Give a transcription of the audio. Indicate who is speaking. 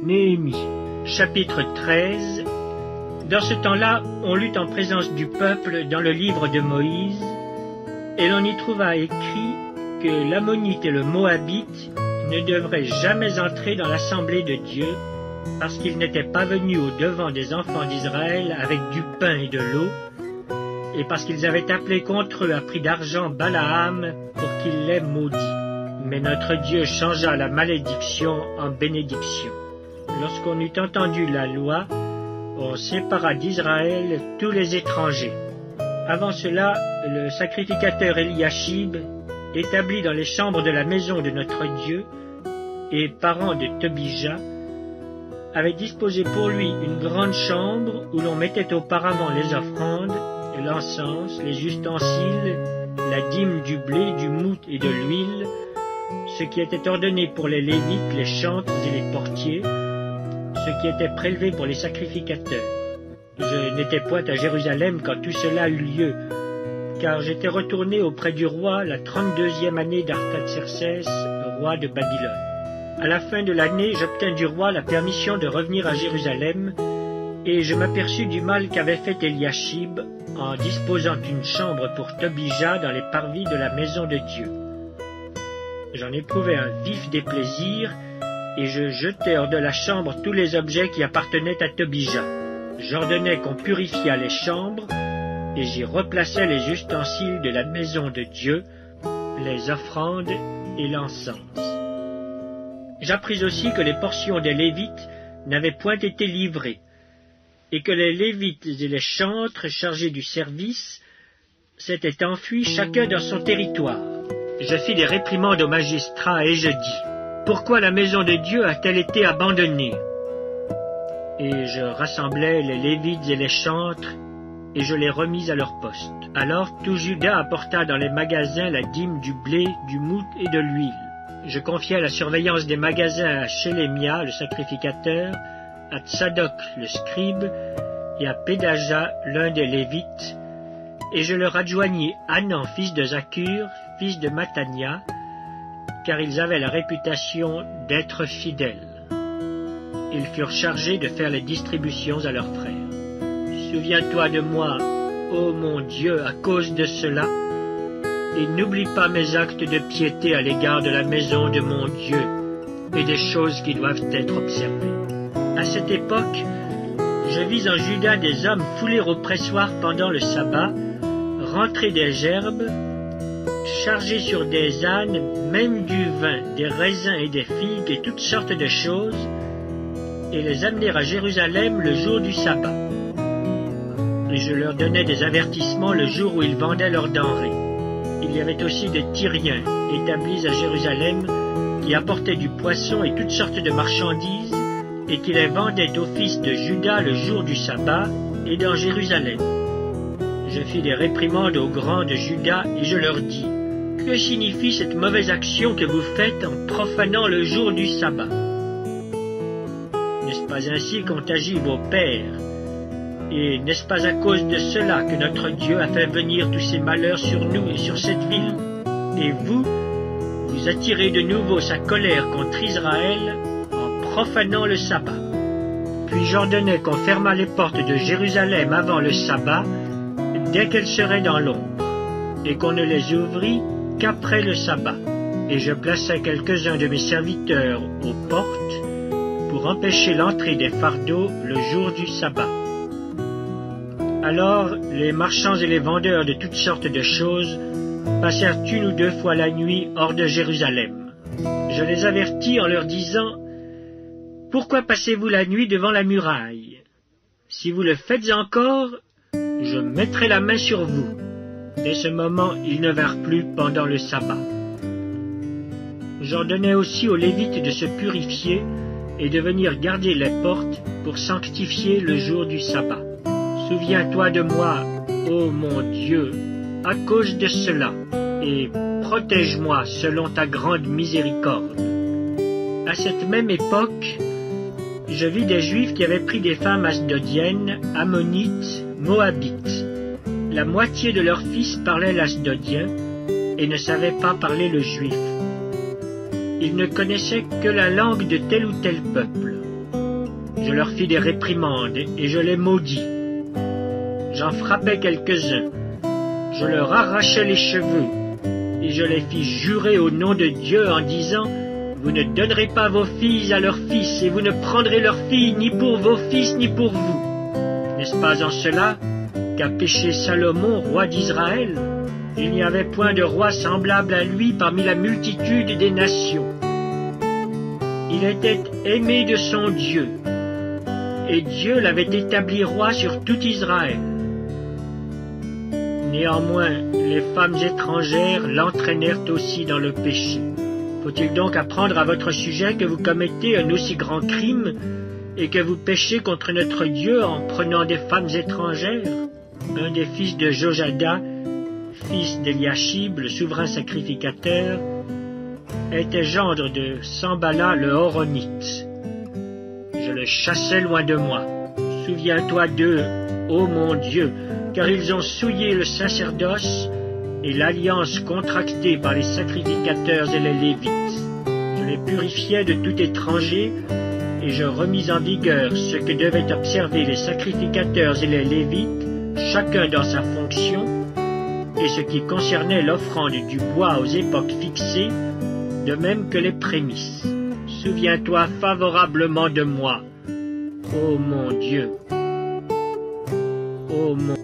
Speaker 1: Néhémie, chapitre 13. Dans ce temps-là, on lut en présence du peuple dans le livre de Moïse, et l'on y trouva écrit que l'Ammonite et le Moabite ne devraient jamais entrer dans l'assemblée de Dieu, parce qu'ils n'étaient pas venus au-devant des enfants d'Israël avec du pain et de l'eau, et parce qu'ils avaient appelé contre eux à prix d'argent Balaam pour qu'il les maudît. Mais notre Dieu changea la malédiction en bénédiction. Lorsqu'on eut entendu la loi, on sépara d'Israël tous les étrangers. Avant cela, le sacrificateur Eliashib, établi dans les chambres de la maison de notre Dieu, et parent de Tobija, avait disposé pour lui une grande chambre où l'on mettait auparavant les offrandes, l'encens, les ustensiles, la dîme du blé, du moût et de l'huile, ce qui était ordonné pour les Lévites, les chantres et les portiers, ce qui était prélevé pour les sacrificateurs. Je n'étais point à Jérusalem quand tout cela eut lieu, car j'étais retourné auprès du roi la 32e année d'Artaxerxès, roi de Babylone. À la fin de l'année, j'obtins du roi la permission de revenir à Jérusalem, et je m'aperçus du mal qu'avait fait Eliashib en disposant une chambre pour Tobija dans les parvis de la maison de Dieu. J'en éprouvai un vif déplaisir, et je jetai hors de la chambre tous les objets qui appartenaient à Tobija. J'ordonnai qu'on purifiât les chambres, et j'y replaçai les ustensiles de la maison de Dieu, les offrandes et l'encens. J'appris aussi que les portions des Lévites n'avaient point été livrées, et que les Lévites et les chantres chargés du service s'étaient enfuis chacun dans son territoire. Je fis des réprimandes aux magistrats et je dis, « Pourquoi la maison de Dieu a-t-elle été abandonnée ?» Et je rassemblai les Lévites et les chantres, et je les remis à leur poste. Alors tout Juda apporta dans les magasins la dîme du blé, du moût et de l'huile. Je confiai la surveillance des magasins à Shélémia, le sacrificateur, à Tsadok, le scribe, et à Pédaja, l'un des Lévites, et je leur adjoignis Hanan, fils de Zakur, fils de Matania, car ils avaient la réputation d'être fidèles. Ils furent chargés de faire les distributions à leurs frères. Souviens-toi de moi, ô mon Dieu, à cause de cela, et n'oublie pas mes actes de piété à l'égard de la maison de mon Dieu et des choses qui doivent être observées. À cette époque, je vis en Juda des hommes fouler au pressoir pendant le sabbat, rentrer des gerbes, charger sur des ânes même du vin, des raisins et des figues et toutes sortes de choses, et les amener à Jérusalem le jour du sabbat. Et je leur donnais des avertissements le jour où ils vendaient leurs denrées. Il y avait aussi des Tyriens établis à Jérusalem qui apportaient du poisson et toutes sortes de marchandises et qui les vendaient aux fils de Juda le jour du sabbat et dans Jérusalem. Je fis des réprimandes aux grands de Juda et je leur dis, « Que signifie cette mauvaise action que vous faites en profanant le jour du sabbat? N'est-ce pas ainsi qu'ont agi vos pères? Et n'est-ce pas à cause de cela que notre Dieu a fait venir tous ces malheurs sur nous et sur cette ville? Et vous, vous attirez de nouveau sa colère contre Israël en profanant le sabbat. » Puis j'ordonnai qu'on fermât les portes de Jérusalem avant le sabbat, dès qu'elles seraient dans l'ombre, et qu'on ne les ouvrît qu'après le sabbat. Et je plaçai quelques-uns de mes serviteurs aux portes pour empêcher l'entrée des fardeaux le jour du sabbat. Alors les marchands et les vendeurs de toutes sortes de choses passèrent une ou deux fois la nuit hors de Jérusalem. Je les avertis en leur disant, « Pourquoi passez-vous la nuit devant la muraille? Si vous le faites encore, je mettrai la main sur vous. » Dès ce moment, ils ne vinrent plus pendant le sabbat. J'ordonnai aussi aux Lévites de se purifier et de venir garder les portes pour sanctifier le jour du sabbat. Souviens-toi de moi, ô mon Dieu, à cause de cela, et protège-moi selon ta grande miséricorde. À cette même époque, je vis des Juifs qui avaient pris des femmes asdodiennes, ammonites, moabites. La moitié de leurs fils parlaient l'asdodien et ne savaient pas parler le juif. Ils ne connaissaient que la langue de tel ou tel peuple. je leur fis des réprimandes et je les maudis. J'en frappais quelques-uns, je leur arrachais les cheveux et je les fis jurer au nom de Dieu en disant: vous ne donnerez pas vos filles à leurs fils, et vous ne prendrez leurs filles ni pour vos fils ni pour vous. N'est-ce pas en cela qu'a péché Salomon, roi d'Israël? Il n'y avait point de roi semblable à lui parmi la multitude des nations. Il était aimé de son Dieu, et Dieu l'avait établi roi sur tout Israël. Néanmoins, les femmes étrangères l'entraînèrent aussi dans le péché. Faut-il donc apprendre à votre sujet que vous commettez un aussi grand crime et que vous péchez contre notre Dieu en prenant des femmes étrangères? Un des fils de Jojada, fils d'Eliashib, le souverain sacrificateur, était gendre de Sambala le Horonite. Je le chassai loin de moi. Souviens-toi d'eux, ô mon Dieu, car ils ont souillé le sacerdoce et l'alliance contractée par les sacrificateurs et les Lévites. Je les purifiais de tout étranger, et je remis en vigueur ce que devaient observer les sacrificateurs et les Lévites, chacun dans sa fonction, et ce qui concernait l'offrande du bois aux époques fixées, de même que les prémices. Souviens-toi favorablement de moi, ô mon Dieu, ô mon